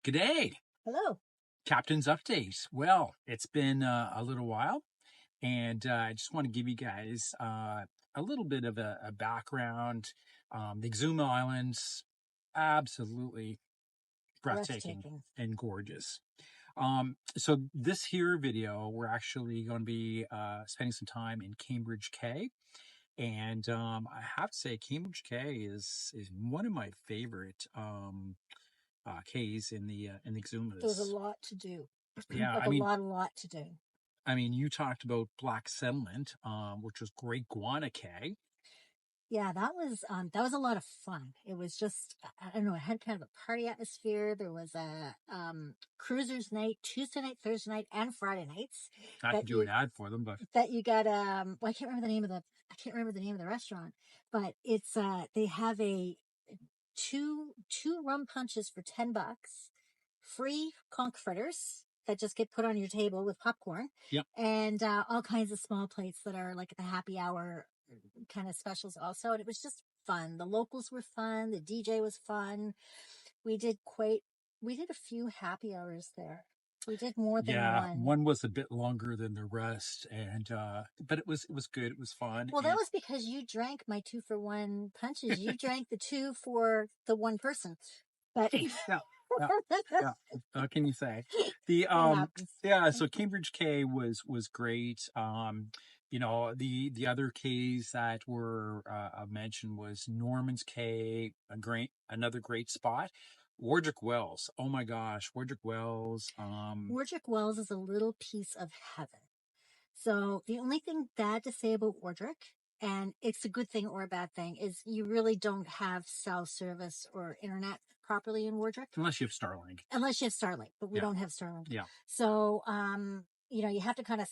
G'day, Hello. Captain's Update. Well, it's been a little while, and I just want to give you guys a little bit of a background. The Exuma Islands, absolutely breathtaking and gorgeous. So this here video, we're actually going to be spending some time in Cambridge Cay. And I have to say, Cambridge Cay is one of my favorite cays in the Exumas. There was a lot to do. Yeah, like I mean, a lot to do. I mean, you talked about Black Settlement, which was Great Guana Cay. Yeah, that was a lot of fun. It was just, I don't know, it had kind of a party atmosphere. There was a cruisers night, Tuesday night, Thursday night, and Friday nights. Not to do an ad for them, but that you got well, I can't remember the name of the restaurant, but it's they have a two rum punches for $10, free conch fritters that just get put on your table with popcorn. Yep. And all kinds of small plates that are like the happy hour kind of specials also. And it was just fun. The locals were fun. The DJ was fun. We did a few happy hours there. We did more than one. One was a bit longer than the rest, and but it was good. It was fun. Well, that was because you drank my 2-for-1 punches. You drank the 2 for the one person. But yeah. What can you say? The so Cambridge Cay was great. You know, the other cays that were mentioned was Norman's Cay, another great spot. Wardrick Wells. Oh my gosh, Wardrick Wells. Wardrick Wells is a little piece of heaven. So the only thing bad to say about Wardrick, and it's a good thing or a bad thing, is you really don't have cell service or internet properly in Wardrick. Unless you have Starlink. But we don't have Starlink. Yeah. So, you know, you have to kind of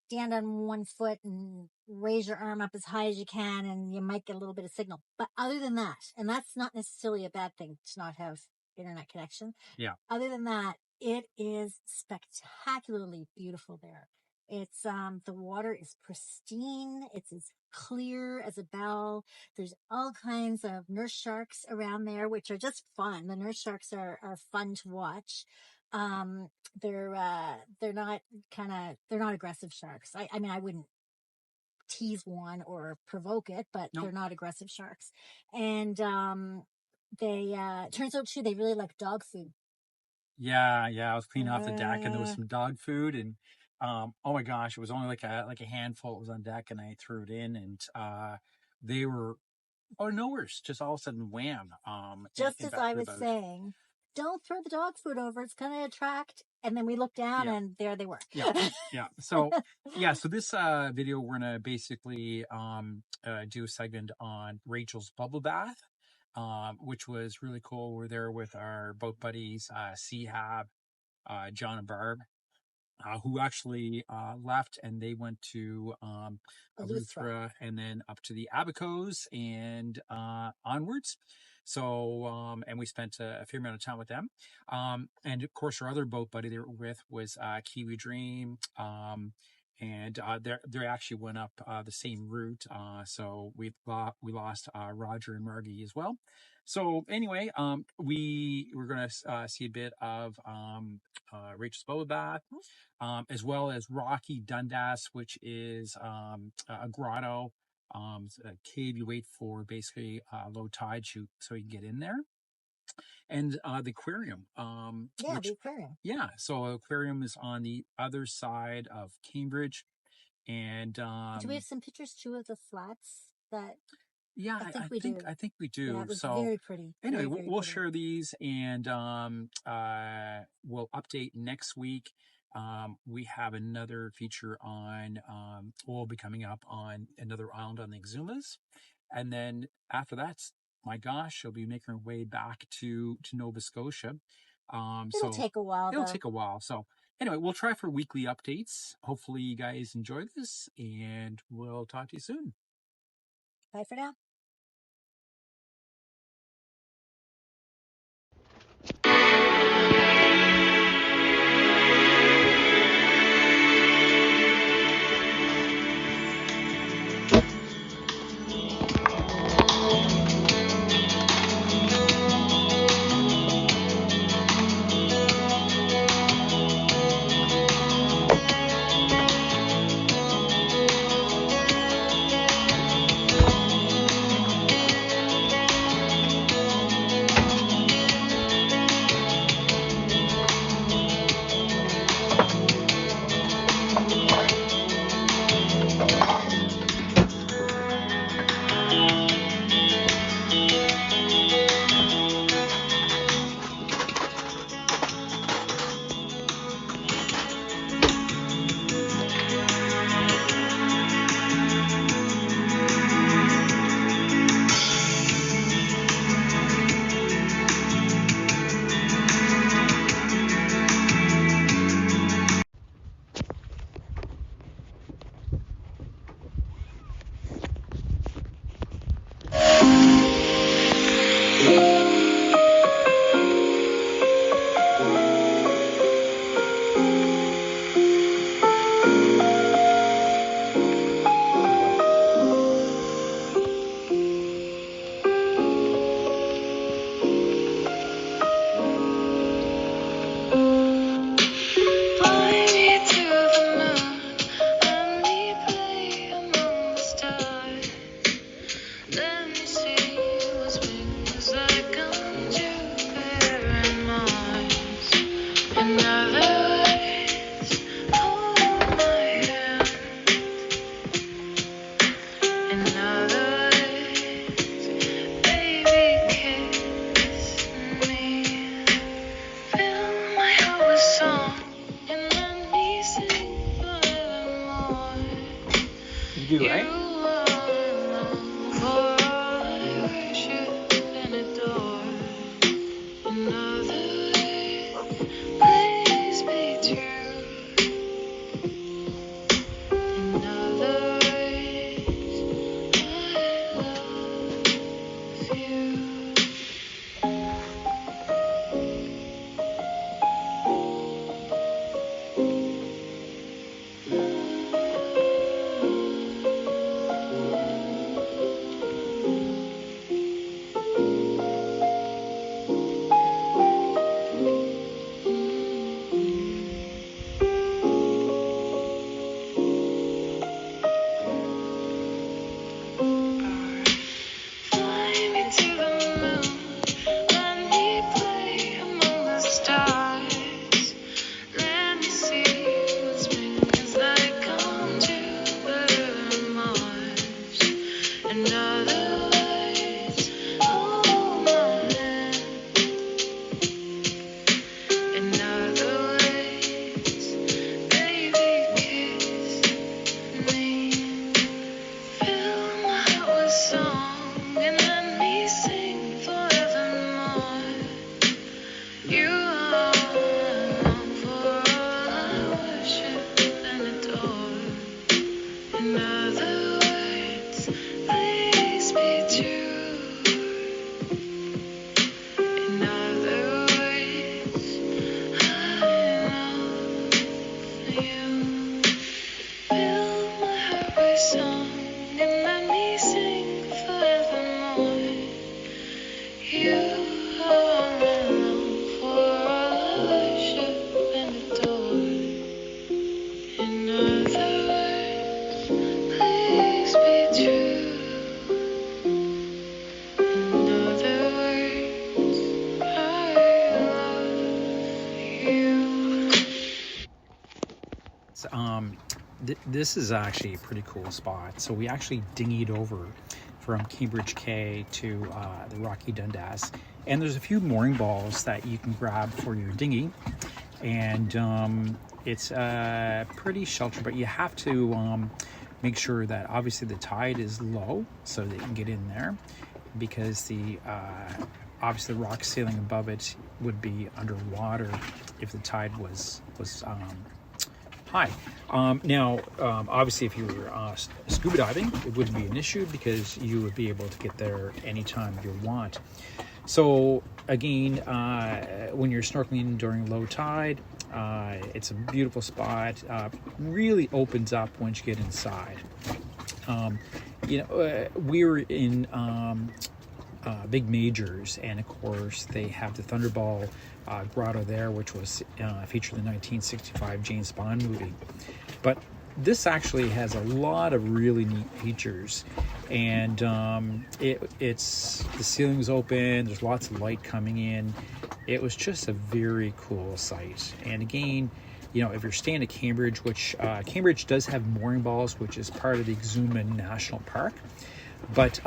stand on one foot and raise your arm up as high as you can, and you might get a little bit of signal. But other than that, and that's not necessarily a bad thing to not have internet connection. Yeah. Other than that, it is spectacularly beautiful there. It's the water is pristine. It's as clear as a bell. There's all kinds of nurse sharks around there, which are just fun. The nurse sharks are fun to watch. They're not aggressive sharks. I mean, I wouldn't tease one or provoke it, but They're not aggressive sharks. And they turns out too, they really like dog food. Yeah, I was cleaning off the deck, and there was some dog food, and oh my gosh, it was only like a handful. It was on deck, and I threw it in, and they were nowheres, just all of a sudden wham. Just as I was saying, don't throw the dog food over; it's going to attract. And then we looked down, and there they were. Yeah. So so this video, we're gonna basically do a segment on Rachel's bubble bath. Which was really cool. We're there with our boat buddies, Seahab, John and Barb, who actually left, and they went to Eleuthera and then up to the Abacos and onwards. So, and we spent a fair amount of time with them. And of course, our other boat buddy they were with was Kiwi Dream. And they actually went up the same route. So we lost Roger and Margie as well. So anyway, we were going to see a bit of Rachel's Boba Bath, as well as Rocky Dundas, which is a grotto, a cave you wait for basically low tide so you can get in there. And the aquarium. The aquarium. Yeah, so aquarium is on the other side of Cambridge. And do we have some pictures too of the flats that? Yeah, I think we do. Yeah, it was very pretty. Anyway, very we'll pretty. share these, and we'll update next week. We have another feature on we'll be coming up on another island on the Exumas, and then after that, my gosh, she'll be making her way back to Nova Scotia. It'll take a while. It'll take a while. So anyway, we'll try for weekly updates. Hopefully you guys enjoy this, and we'll talk to you soon. Bye for now. too, right? This is actually a pretty cool spot. So we actually dinghied over from Cambridge Cay to the Rocky Dundas, and there's a few mooring balls that you can grab for your dinghy, and it's pretty sheltered, but you have to make sure that obviously the tide is low so that you can get in there, because the obviously the rock ceiling above it would be underwater if the tide was high. Now, obviously, if you were scuba diving, it wouldn't be an issue because you would be able to get there anytime you want. So again, when you're snorkeling during low tide, it's a beautiful spot. Really opens up once you get inside. We were in Big Majors, and of course they have the Thunderball Grotto there, which was featured in the 1965 James Bond movie. But this actually has a lot of really neat features, and it's the ceiling's open. There's lots of light coming in. It was just a very cool site. And again, if you're staying at Cambridge, which Cambridge does have mooring balls, which is part of the Exumas National Park, but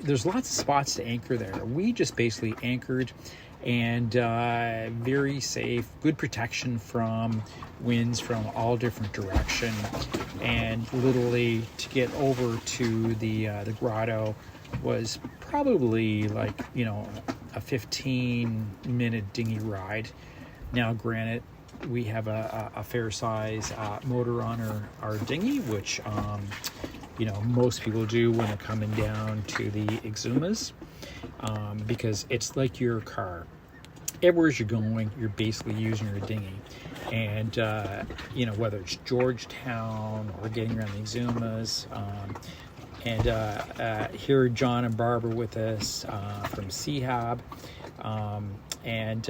there's lots of spots to anchor there. We just basically anchored, and very safe, good protection from winds from all different direction, and literally to get over to the grotto was probably like a 15-minute dinghy ride. Now granted, we have a fair size motor on our dinghy, which most people do when they're coming down to the Exumas, because it's like your car. Everywhere you're going, you're basically using your dinghy. And, whether it's Georgetown or getting around the Exumas, and here John and Barbara with us from Seahab, and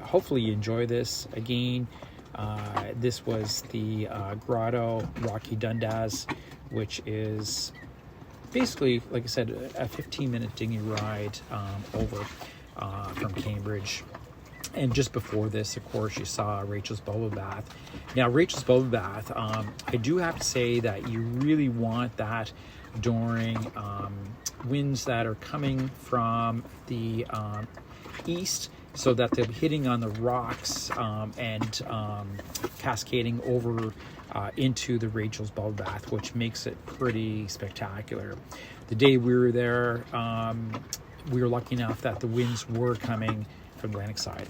hopefully you enjoy this. Again, this was the Grotto Rocky Dundas, which is basically, like I said, a 15-minute dinghy ride over from Cambridge. And just before this, of course, you saw Rachel's Bubble Bath. Now, Rachel's Bubble Bath, I do have to say that you really want that during winds that are coming from the east, so that they'll be hitting on the rocks and cascading over into the Rachel's Bubble Bath, which makes it pretty spectacular. The day we were there, we were lucky enough that the winds were coming from the Atlantic side.